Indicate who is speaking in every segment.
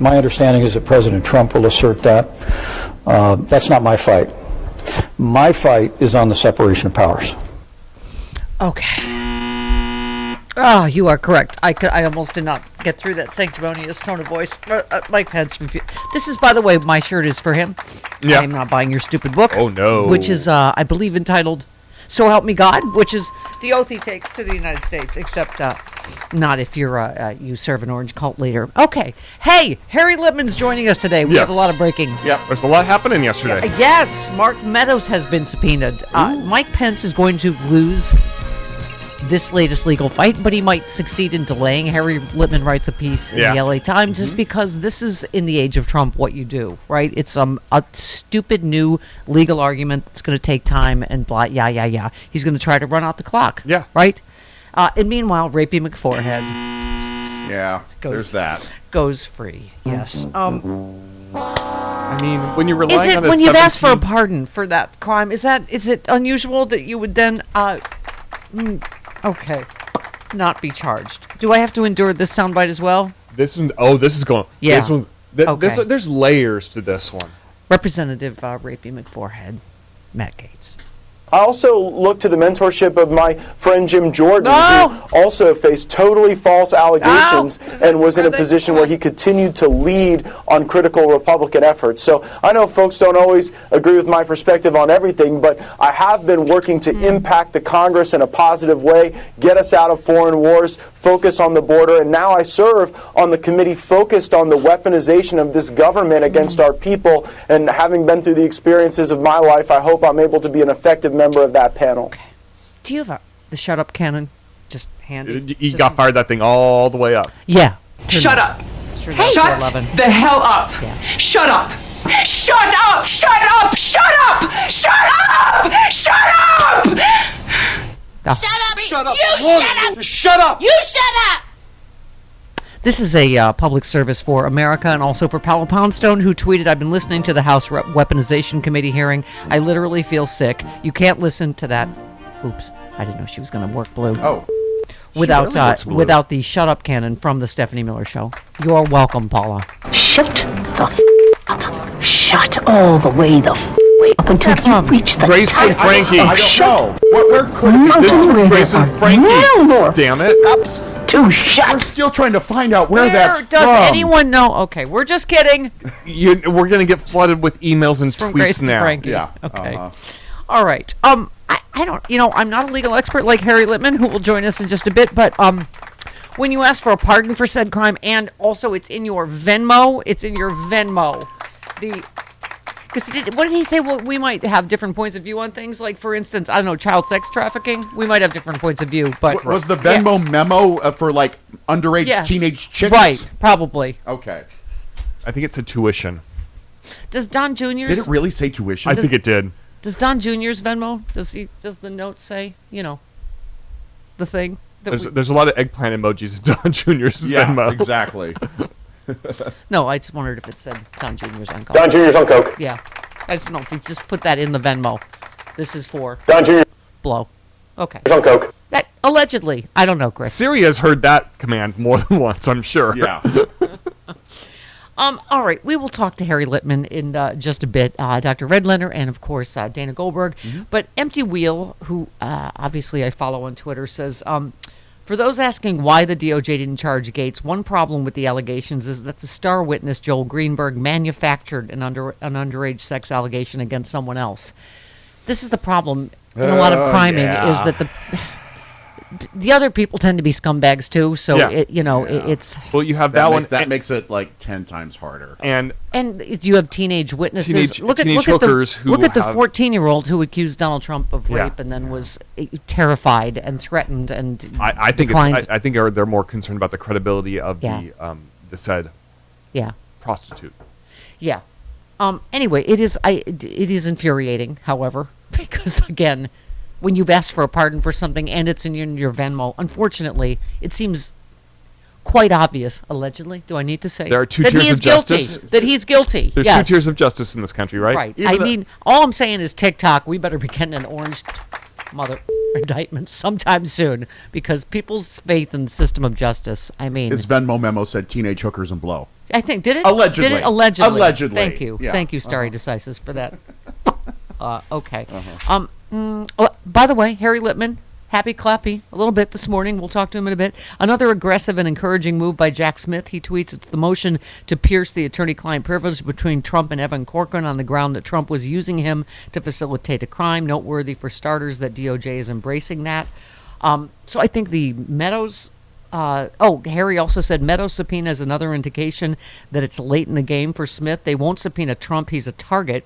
Speaker 1: My understanding is that President Trump will assert that. That's not my fight. My fight is on the separation of powers.
Speaker 2: Okay. Oh, you are correct. I almost did not get through that sanctimonious tone of voice. Mike Pence. This is, by the way, my shirt is for him.
Speaker 3: Yeah.
Speaker 2: I am not buying your stupid book.
Speaker 3: Oh, no.
Speaker 2: Which is, I believe, entitled So Help Me God, which is the oath he takes to the United States, except not if you serve an orange cult leader. Okay. Hey, Harry Litman's joining us today. We have a lot of breaking.
Speaker 3: Yep, there's a lot happening yesterday.
Speaker 2: Yes, Mark Meadows has been subpoenaed. Mike Pence is going to lose this latest legal fight, but he might succeed in delaying. Harry Litman writes a piece in the LA Times just because this is, in the age of Trump, what you do, right? It's a stupid new legal argument that's going to take time and blah, yeah. He's going to try to run out the clock.
Speaker 3: Yeah.
Speaker 2: Right? And meanwhile, Rapey McForehead
Speaker 4: there's that.
Speaker 2: goes free. Yes.
Speaker 3: I mean, when you're relying
Speaker 2: Is it
Speaker 3: on
Speaker 2: when you've asked for a pardon for that crime, is it unusual that you would then not be charged? Do I have to endure this soundbite as well?
Speaker 3: This is going.
Speaker 2: Yeah.
Speaker 3: This one. There's layers to this one.
Speaker 2: Representative Rapey McForehead, Matt Gaetz.
Speaker 5: I also look to the mentorship of my friend Jim Jordan, who also faced totally false allegations and was in a position where he continued to lead on critical Republican efforts. So I know folks don't always agree with my perspective on everything, but I have been working to impact the Congress in a positive way, get us out of foreign wars, focus on the border, and now I serve on the committee focused on the weaponization of this government against our people. And having been through the experiences of my life, I hope I'm able to be an effective member of that panel.
Speaker 2: Okay. Do you have the shut up cannon just handy?
Speaker 3: You got fired that thing all the way up.
Speaker 2: Yeah.
Speaker 6: Shut up.
Speaker 2: Shut
Speaker 6: the hell up.
Speaker 2: Yeah.
Speaker 6: Shut up. Shut up. Shut up. Shut up. Shut up. Shut up.
Speaker 2: Shut
Speaker 7: up!
Speaker 6: Shut up!
Speaker 7: You shut up!
Speaker 6: Shut up!
Speaker 7: You shut up!
Speaker 2: This is a public service for America and also for Paolo Poundstone, who tweeted, I've been listening to the House Weaponization Committee hearing. I literally feel sick. You can't listen to that. Oops. I didn't know she was going to work blue.
Speaker 4: Oh.
Speaker 2: Without the shut up cannon from the Stephanie Miller Show. You're welcome, Paula.
Speaker 8: Shut the up. Shut all the way the up until you reach the
Speaker 3: Grace and Frankie.
Speaker 4: I don't know. Where could
Speaker 3: This is Grace and Frankie. Damn it.
Speaker 8: To shut.
Speaker 4: We're still trying to find out where that's
Speaker 2: does
Speaker 4: from.
Speaker 2: anyone know? Okay, we're just kidding.
Speaker 3: We're going to get flooded with emails and
Speaker 2: It's from
Speaker 3: tweets
Speaker 2: Grace and
Speaker 3: now.
Speaker 2: Frankie.
Speaker 4: Yeah.
Speaker 2: Okay. All right. I don't, I'm not a legal expert like Harry Litman, who will join us in just a bit, but when you ask for a pardon for said crime, and also it's in your Venmo, Because what did he say? Well, we might have different points of view on things. Like, for instance, I don't know, child sex trafficking. We might have different points of view. But
Speaker 4: Was the Venmo memo for like underage teenage chicks?
Speaker 2: Right, probably.
Speaker 4: Okay.
Speaker 3: I think it's a tuition.
Speaker 2: Does Don Jr.'s...
Speaker 4: Did it really say tuition?
Speaker 3: I think it did.
Speaker 2: Does Don Jr.'s Venmo, does the note say, the thing?
Speaker 3: There's a lot of eggplant emojis in Don Jr.'s Venmo.
Speaker 4: Yeah, exactly.
Speaker 2: No, I just wondered if it said Don Jr.'s on Coke.
Speaker 5: Don Jr.'s on Coke.
Speaker 2: Yeah. I just don't know if we just put that in the Venmo. This is for
Speaker 5: Don Jr.'s
Speaker 2: blow. Okay.
Speaker 5: on Coke.
Speaker 2: That, allegedly. I don't know, Chris.
Speaker 3: Siri has heard that command more than once, I'm sure.
Speaker 4: Yeah.
Speaker 2: All right, we will talk to Harry Litman in just a bit, Dr. Redlener, and of course Dana Goldberg. But Empty Wheel, who obviously I follow on Twitter, says, for those asking why the DOJ didn't charge Gaetz, one problem with the allegations is that the star witness, Joel Greenberg, manufactured an underage sex allegation against someone else. This is the problem in a lot of criming, is that the other people tend to be scumbags too, so it's...
Speaker 3: Well, you have that one.
Speaker 4: That makes it like 10 times harder.
Speaker 2: And you have teenage witnesses. Look at the
Speaker 3: hookers
Speaker 2: look at the 14-year-old who accused Donald Trump of rape and then was terrified and threatened and
Speaker 3: I think
Speaker 2: declined.
Speaker 3: I think they're more concerned about the credibility of the said prostitute.
Speaker 2: Yeah. Anyway, it is infuriating, however, because again, when you've asked for a pardon for something and it's in your Venmo, unfortunately, it seems quite obvious, allegedly, do I need to say?
Speaker 3: There are two tiers of justice.
Speaker 2: That he's guilty.
Speaker 3: There's two tiers of justice in this country, right?
Speaker 2: Right. I mean, all I'm saying is TikTok, we better be getting an orange mother indictment sometime soon, because people's faith in the system of justice, I mean...
Speaker 4: His Venmo memo said teenage hookers and blow.
Speaker 2: I think did it
Speaker 4: Allegedly.
Speaker 2: Did it allegedly?
Speaker 4: Allegedly.
Speaker 2: Thank you,
Speaker 4: Yeah.
Speaker 2: thank you, Stare Decisis, for that. Okay. By the way, Harry Litman, happy clappy a little bit this morning. We'll talk to him in a bit. Another aggressive and encouraging move by Jack Smith. He tweets, "It's the motion to pierce the attorney-client privilege between Trump and Evan Corcoran on the ground that Trump was using him to facilitate a crime. Noteworthy for starters that DOJ is embracing that." So I think the Meadows. Harry also said Meadows subpoena is another indication that it's late in the game for Smith. They won't subpoena Trump. He's a target.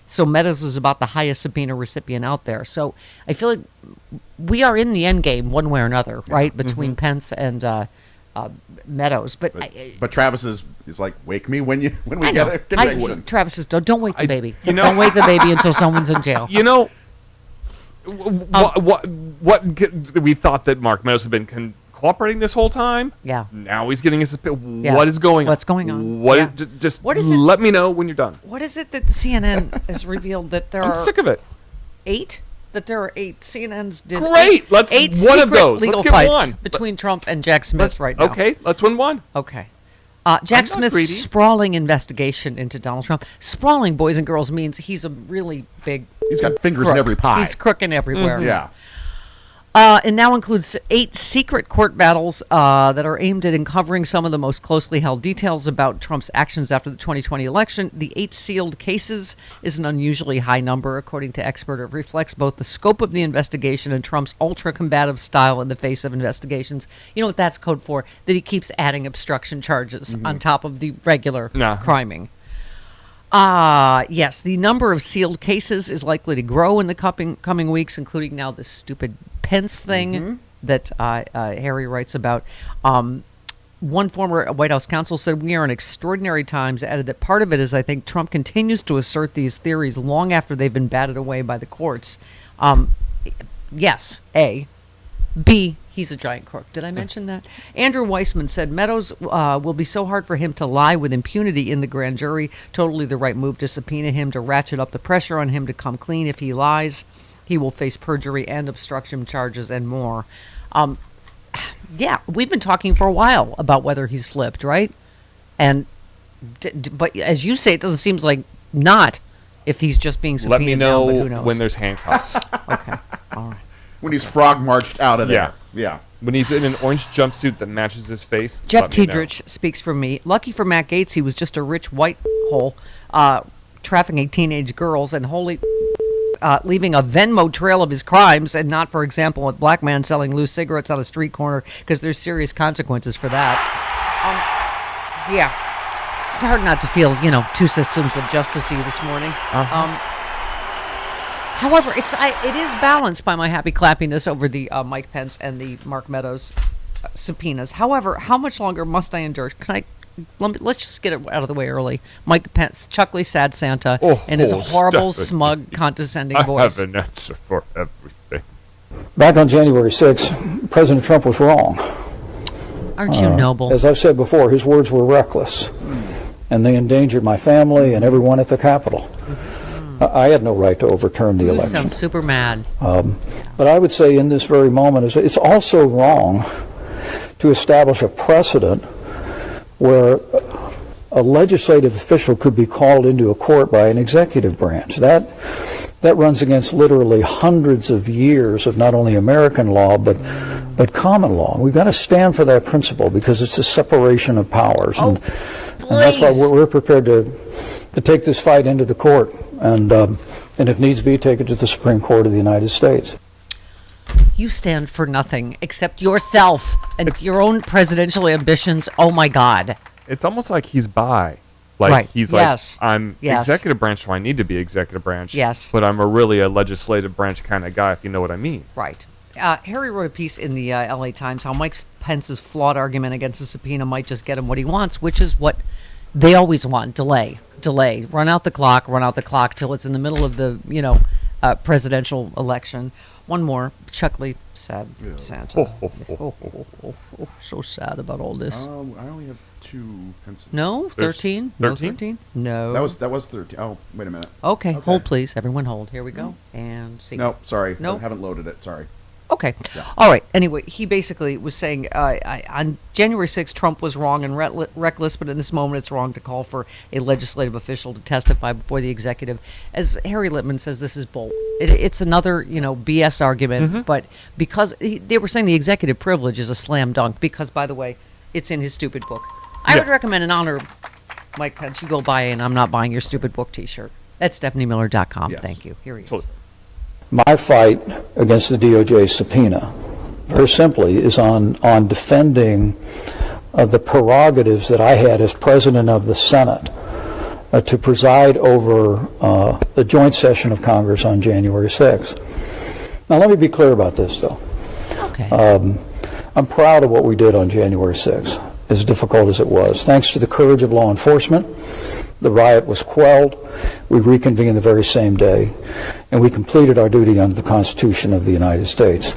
Speaker 2: So Meadows is about the highest subpoena recipient out there. So I feel like we are in the end game one way or another, right, between Pence and Meadows. But
Speaker 4: Travis is like, wake me when we get a conviction.
Speaker 2: Travis is, don't wake the baby. Don't wake the baby until someone's in jail.
Speaker 3: You know, what we thought that Mark Meadows had been cooperating this whole time.
Speaker 2: Yeah.
Speaker 3: Now he's getting his.
Speaker 2: Yeah.
Speaker 3: What is going on?
Speaker 2: What's going on?
Speaker 3: Just
Speaker 2: what is it?
Speaker 3: Let me know when you're done.
Speaker 2: What is it that CNN has revealed that there
Speaker 3: I'm
Speaker 2: are
Speaker 3: sick of it.
Speaker 2: 8? That there are 8. CNN's did
Speaker 3: Great. Let's
Speaker 2: eight
Speaker 3: one of
Speaker 2: secret
Speaker 3: those.
Speaker 2: legal
Speaker 3: Let's get
Speaker 2: fights
Speaker 3: one
Speaker 2: between Trump and Jack Smith right now.
Speaker 3: Okay, let's win one.
Speaker 2: Okay. Jack Smith's
Speaker 3: greedy.
Speaker 2: sprawling investigation into Donald Trump. Sprawling, boys and girls, means he's a really big.
Speaker 4: He's got fingers
Speaker 2: crook.
Speaker 4: in every pie.
Speaker 2: He's crooking everywhere.
Speaker 4: Yeah.
Speaker 2: And now includes 8 secret court battles that are aimed at uncovering some of the most closely held details about Trump's actions after the 2020 election. The 8 sealed cases is an unusually high number, according to expert. It reflects both the scope of the investigation and Trump's ultra-combative style in the face of investigations. You know what that's code for? That he keeps adding obstruction charges on top of the regular criming. Yes, the number of sealed cases is likely to grow in the coming weeks, including now this stupid Pence thing that Harry writes about. One former White House counsel said, "We are in extraordinary times," added that part of it is, I think, Trump continues to assert these theories long after they've been batted away by the courts. Yes, A. B, he's a giant crook. Did I mention that? Andrew Weissman said Meadows will be so hard for him to lie with impunity in the grand jury. Totally the right move to subpoena him, to ratchet up the pressure on him to come clean. If he lies, he will face perjury and obstruction charges and more. Yeah, we've been talking for a while about whether he's flipped, right? And but as you say, it doesn't seem like not if he's just being subpoenaed.
Speaker 3: Let me
Speaker 2: now, but who
Speaker 3: know
Speaker 2: knows?
Speaker 3: when there's handcuffs.
Speaker 2: Okay, all right.
Speaker 4: When he's frog marched out of there. Yeah.
Speaker 3: When he's in an orange jumpsuit that matches his face.
Speaker 2: Jeff
Speaker 3: let me know.
Speaker 2: Tiedrich speaks for me. Lucky for Matt Gaetz, he was just a rich white hole trafficking teenage girls and leaving a Venmo trail of his crimes, and not, for example, a black man selling loose cigarettes on a street corner, because there's serious consequences for that. Yeah. It's hard not to feel, two systems of justice this morning. However, it is balanced by my happy clappiness over the Mike Pence and the Mark Meadows subpoenas. However, how much longer must I endure? Let's just get it out of the way early. Mike Pence, Chuckly Sad Santa, and his horrible,
Speaker 3: Stephanie,
Speaker 2: smug, condescending
Speaker 3: I
Speaker 2: voice.
Speaker 3: have an answer for everything.
Speaker 1: Back on January 6th, President Trump was wrong.
Speaker 2: Aren't you noble?
Speaker 1: As I've said before, his words were reckless, and they endangered my family and everyone at the Capitol. I had no right to overturn the election.
Speaker 2: You sound super mad.
Speaker 1: But I would say in this very moment, it's also wrong to establish a precedent where a legislative official could be called into a court by an executive branch. That runs against literally hundreds of years of not only American law, but common law. We've got to stand for that principle because it's a separation of powers. And that's why we're prepared to take this fight into the court. And if needs be, take it to the Supreme Court of the United States.
Speaker 2: You stand for nothing except yourself and your own presidential ambitions. Oh, my God.
Speaker 3: It's almost like he's bi. Like,
Speaker 2: right.
Speaker 3: he's
Speaker 2: yes.
Speaker 3: like, I'm executive branch, so I need to be executive branch.
Speaker 2: Yes.
Speaker 3: But I'm really a legislative branch kind of guy, if you know what I mean.
Speaker 2: Right. Harry wrote a piece in the L.A. Times how Mike Pence's flawed argument against the subpoena might just get him what he wants, which is what they always want: delay. Run out the clock till it's in the middle of the, presidential election. One more. Chuckly Sad Santa. So sad about all this.
Speaker 4: I only have 2 pencils.
Speaker 2: No? 13?
Speaker 3: 13?
Speaker 2: No.
Speaker 4: That was 13. Oh, wait a minute.
Speaker 2: Okay, hold please. Everyone hold. Here we go. And see.
Speaker 4: No, sorry.
Speaker 2: Nope.
Speaker 4: I haven't loaded it. Sorry.
Speaker 2: Okay. Yeah. All right. Anyway, he basically was saying on January 6th, Trump was wrong and reckless, but in this moment it's wrong to call for a legislative official to testify before the executive. As Harry Litman says, this is bull. It's another, BS argument, but because they were saying the executive privilege is a slam dunk because, by the way, it's in his stupid book. I would recommend in honor of Mike Pence, you go buy an I'm not buying your stupid book t-shirt. That's StephanieMiller.com. Yes. Thank you. Here he is.
Speaker 1: My fight against the DOJ subpoena, very simply, is on defending the prerogatives that I had as president of the Senate to preside over the joint session of Congress on January 6th. Now, let me be clear about this, though.
Speaker 2: Okay.
Speaker 1: I'm proud of what we did on January 6th, as difficult as it was. Thanks to the courage of law enforcement, the riot was quelled. We reconvened the very same day, and we completed our duty under the Constitution of the United States.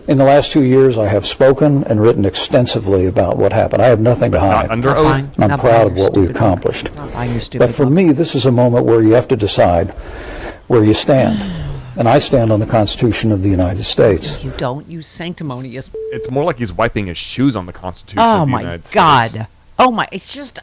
Speaker 1: In the last 2 years, I have spoken and written extensively about what happened. I have nothing to hide.
Speaker 3: Under oath.
Speaker 1: And I'm proud of what we accomplished. But for me, this is a moment where you have to decide where you stand. And I stand on the Constitution of the United States.
Speaker 2: You don't. You sanctimonious.
Speaker 3: It's more like he's wiping his shoes on the Constitution of the United States.
Speaker 2: Oh, my God. Oh, my. It's just,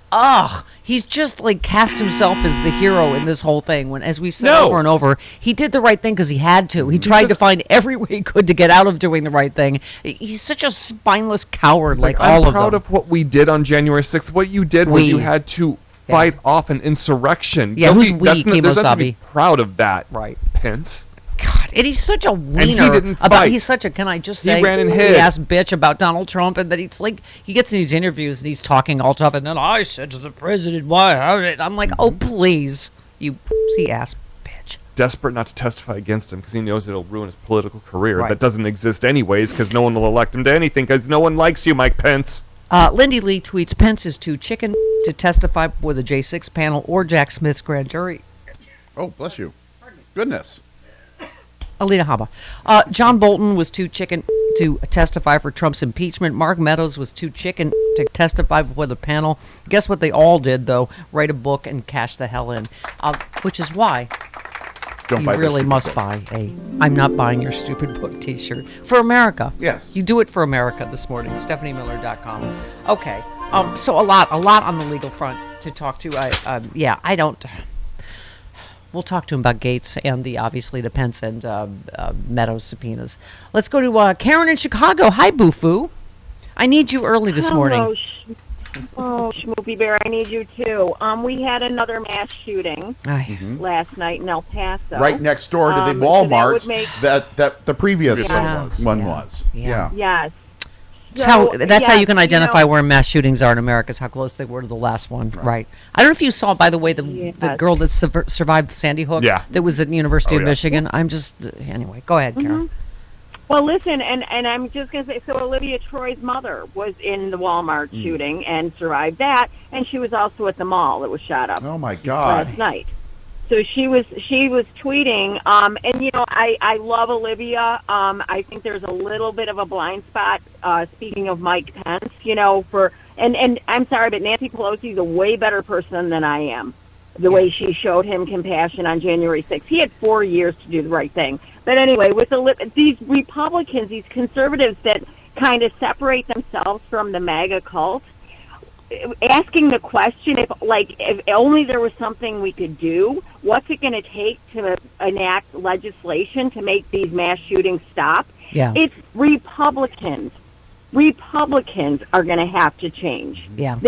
Speaker 2: he's just like cast himself as the hero in this whole thing when, as we've said over and over, he did the right thing because he had to. He tried to find every way he could to get out of doing the right thing. He's such a spineless coward like all of them.
Speaker 3: I'm proud of what we did on January 6th. What you did was you had to fight off an insurrection.
Speaker 2: Yeah, who's we, Kemosabe?
Speaker 3: There's nothing to be proud of that,
Speaker 2: right,
Speaker 3: Pence.
Speaker 2: God, and he's such a wiener.
Speaker 3: And he didn't fight.
Speaker 2: He's such a, can I just say,
Speaker 3: he ran and hid.
Speaker 2: Ass bitch about Donald Trump, and that he's like, he gets in these interviews and he's talking all tough, and then I said to the president, why? I'm like, oh, please, you pussy ass bitch.
Speaker 3: Desperate not to testify against him because he knows it'll ruin his political career. Right. That doesn't exist anyways because no one will elect him to anything because no one likes you, Mike Pence.
Speaker 2: Lindy Lee tweets, Pence is too chicken to testify before the J6 panel or Jack Smith's grand jury.
Speaker 4: Oh, bless you. Goodness.
Speaker 2: Alina Haba. John Bolton was too chicken to testify for Trump's impeachment. Mark Meadows was too chicken to testify before the panel. Guess what they all did, though? Write a book and cash the hell in. Which is why you really must buy a I'm not buying your stupid book t-shirt. For America.
Speaker 4: Yes.
Speaker 2: You do it for America this morning. StephanieMiller.com. Okay. So a lot on the legal front to talk to. I don't... We'll talk to him about Gaetz and obviously the Pence and Meadows subpoenas. Let's go to Karen in Chicago. Hi, Boo-Foo. I need you early this morning.
Speaker 7: Schmoopy Bear, I need you too. We had another mass shooting last night in El Paso.
Speaker 4: Right next door to the Walmart that the previous one was. Yeah.
Speaker 7: Yes.
Speaker 2: That's how you can identify where mass shootings are in America, is how close they were to the last one. Right. I don't know if you saw, by the way, the girl that survived Sandy Hook that was at the University of Michigan. I'm just, anyway, go ahead, Karen.
Speaker 7: Well, listen, and I'm just going to say, so Olivia Troy's mother was in the Walmart shooting and survived that, and she was also at the mall that was shot up.
Speaker 4: Oh, my God.
Speaker 7: Last night. So she was tweeting, and I love Olivia. I think there's a little bit of a blind spot. Speaking of Mike Pence, and I'm sorry, but Nancy Pelosi's a way better person than I am. The way she showed him compassion on January 6th, he had 4 years to do the right thing. But anyway, with these Republicans, these conservatives that kind of separate themselves from the MAGA cult. Asking the question, if only there was something we could do, what's it going to take to enact legislation to make these mass shootings stop?
Speaker 2: Yeah.
Speaker 7: It's Republicans. Republicans are going to have to change.
Speaker 2: Yeah.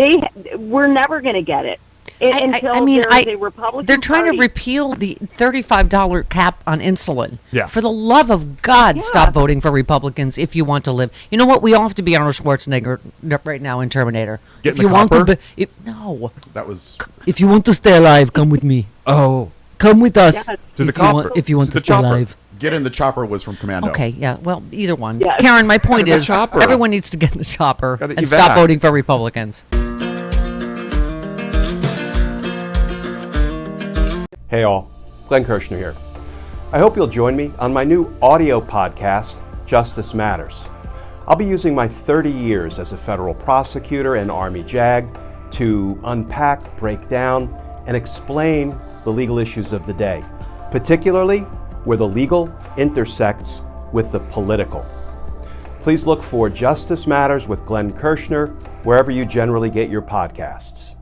Speaker 7: We're never going to get it. Until there's a Republican
Speaker 2: they're trying
Speaker 7: Party.
Speaker 2: to repeal the $35 cap on insulin.
Speaker 3: Yeah.
Speaker 2: For the love of God, stop voting for Republicans if you want to live. You know what? We all have to be Arnold Schwarzenegger right now in Terminator.
Speaker 3: Get
Speaker 2: if
Speaker 3: in
Speaker 2: you
Speaker 3: the
Speaker 2: want
Speaker 3: copper?
Speaker 2: No.
Speaker 4: That was...
Speaker 2: If you want to stay alive, come with me.
Speaker 3: Oh.
Speaker 2: Come with us.
Speaker 7: Yes.
Speaker 3: To the copper.
Speaker 2: If you want to stay alive.
Speaker 4: Get in the chopper was from Commando.
Speaker 2: Okay, yeah. Well, either one.
Speaker 7: Yes.
Speaker 2: Karen, my point is
Speaker 3: chopper.
Speaker 2: everyone needs to get in the chopper
Speaker 3: Gotta
Speaker 2: and
Speaker 3: evac.
Speaker 2: stop voting for Republicans.
Speaker 9: Hey all, Glenn Kirshner here. I hope you'll join me on my new audio podcast, Justice Matters. I'll be using my 30 years as a federal prosecutor and Army JAG to unpack, break down, and explain the legal issues of the day, particularly where the legal intersects with the political. Please look for Justice Matters with Glenn Kirshner wherever you generally get your podcasts.